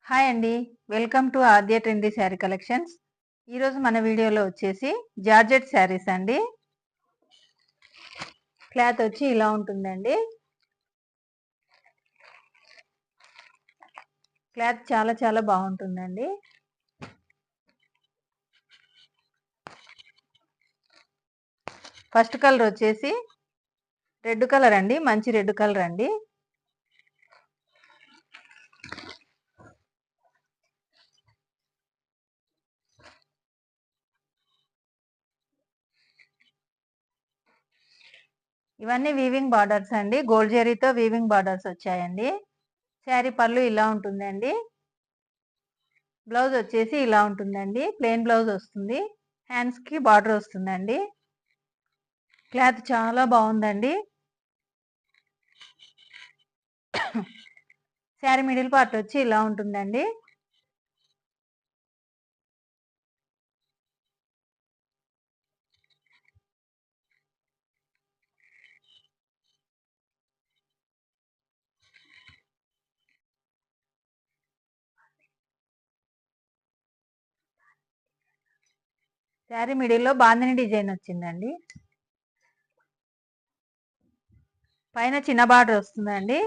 Hi అండి. Welcome to Aadya trendy sari collections. ఈరోజు మన వీడియోలో వచ్చేసి జార్జెట్ శారీస్ అండి. క్లాత్ వచ్చి ఇలా ఉంటుందండి. క్లాత్ చాలా బాగుంటుందండి. ఫస్ట్ కలర్ వచ్చేసి రెడ్ కలర్ అండి. మంచి రెడ్ కలర్ అండి. ఇవన్నీ వీవింగ్ బార్డర్స్ అండి. గోల్డ్ జరీతో వీవింగ్ బార్డర్స్ వచ్చాయండి. శారీ పళ్ళు ఇలా ఉంటుందండి. బ్లౌజ్ వచ్చేసి ఇలా ఉంటుందండి. ప్లెయిన్ బ్లౌజ్ వస్తుంది. హ్యాండ్స్కి బార్డర్ వస్తుందండి. క్లాత్ చాలా బాగుందండి. శారీ మిడిల్ పార్ట్ వచ్చి ఇలా ఉంటుందండి. శారీ మిడిల్లో బాందిని డిజైన్ వచ్చిందండి. పైన చిన్న బార్డర్ వస్తుందండి.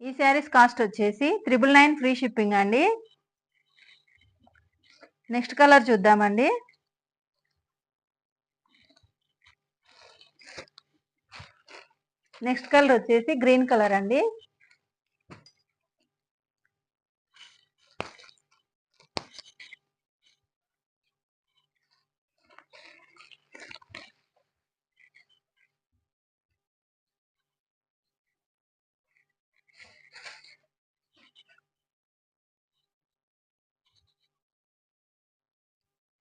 ఈ శారీస్ కాస్ట్ వచ్చేసి 999 ఫ్రీ షిప్పింగ్ అండి. నెక్స్ట్ కలర్ చూద్దామండి. నెక్స్ట్ కలర్ వచ్చేసి గ్రీన్ కలర్ అండి.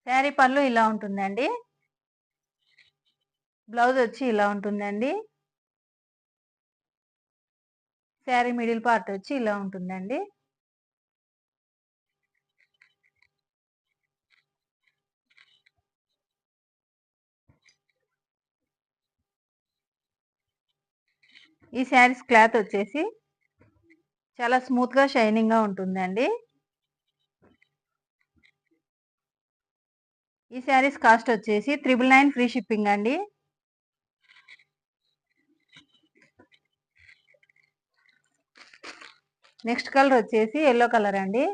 శారీ పళ్ళు ఇలా ఉంటుందండి. బ్లౌజ్ వచ్చి ఇలా ఉంటుందండి. శారీ మిడిల్ పార్ట్ వచ్చి ఇలా ఉంటుందండి. ఈ శారీస్ క్లాత్ వచ్చేసి చాలా స్మూత్ గా షైనింగ్ గా ఉంటుందండి. ఈ శారీస్ కాస్ట్ వచ్చేసి 999 ఫ్రీ షిప్పింగ్ అండి. నెక్స్ట్ కలర్ వచ్చేసి ఎల్లో కలర్ అండి.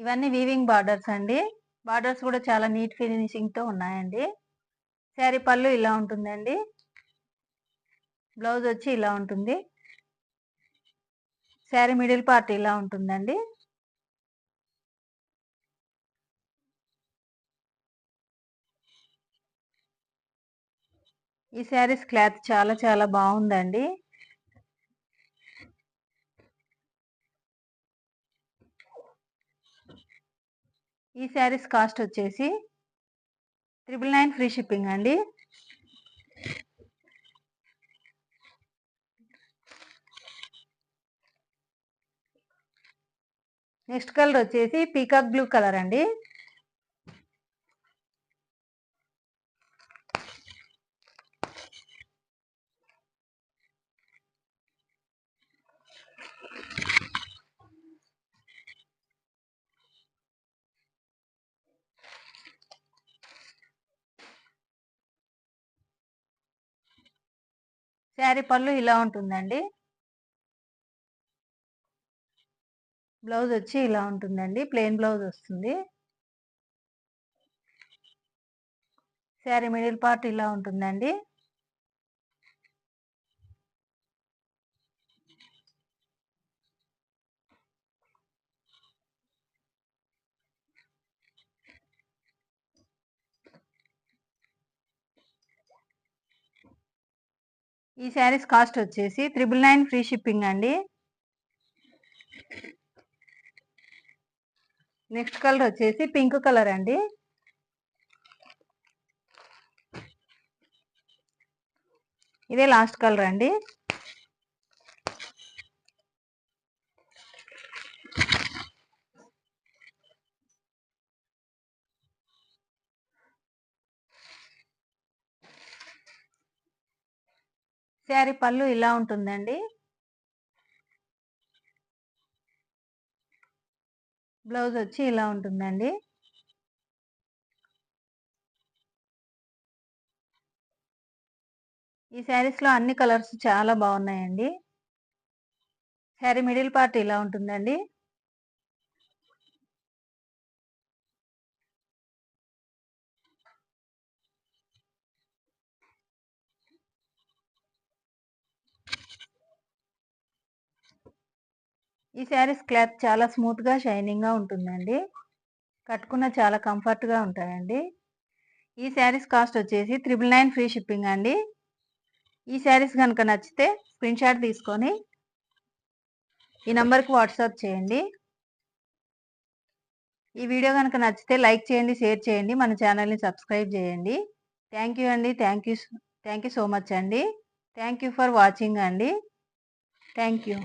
ఇవన్నీ వీవింగ్ బార్డర్స్ అండి. బార్డర్స్ కూడా చాలా నీట్ ఫినిషింగ్ తో ఉన్నాయండి. శారీ పళ్ళు ఇలా ఉంటుందండి. బ్లౌజ్ వచ్చి ఇలా ఉంటుంది. శారీ మిడిల్ పార్ట్ ఇలా ఉంటుందండి. ఈ శారీస్ క్లాత్ చాలా బాగుందండి. ఈ శారీస్ కాస్ట్ వచ్చేసి 999 ఫ్రీ షిప్పింగ్ అండి. నెక్స్ట్ కలర్ వచ్చేసి పీకాక్ బ్లూ కలర్ అండి. శారీ పళ్ళు ఇలా ఉంటుందండి. బ్లౌజ్ వచ్చి ఇలా ఉంటుందండి. ప్లెయిన్ బ్లౌజ్ వస్తుంది. శారీ మిడిల్ పార్ట్ ఇలా ఉంటుందండి. ఈ శారీస్ కాస్ట్ వచ్చేసి 999 ఫ్రీ షిప్పింగ్ అండి. నెక్స్ట్ కలర్ వచ్చేసి పింక్ కలర్ అండి. ఇదే లాస్ట్ కలర్ అండి. శారీ పళ్ళు ఇలా ఉంటుందండి. బ్లౌజ్ వచ్చి ఇలా ఉంటుందండి. ఈ శారీస్‌లో అన్ని కలర్స్ చాలా బాగున్నాయండి. శారీ మిడిల్ పార్ట్ ఇలా ఉంటుందండి. ఈ శారీస్ క్లాత్ చాలా స్మూత్‌గా, షైనింగ్‌గా ఉంటుందండి. కట్టుకున్న చాలా కంఫర్ట్‌గా ఉంటాయండి. ఈ శారీస్ కాస్ట్ వచ్చేసి 999 ఫ్రీ షిప్పింగ్ అండి. ఈ శారీస్ గనుక నచ్చితే స్క్రీన్ షాట్ తీసుకొని ఈ నంబర్‌కి వాట్సాప్ చేయండి. ఈ వీడియో గనుక నచ్చితే లైక్ చేయండి, షేర్ చేయండి. మన ఛానల్‌ని సబ్స్క్రైబ్ చేయండి. థ్యాంక్ యూ అండి. థ్యాంక్ యూ సో మచ్ అండి. థ్యాంక్ యూ ఫర్ వాచింగ్ అండి. Thank you.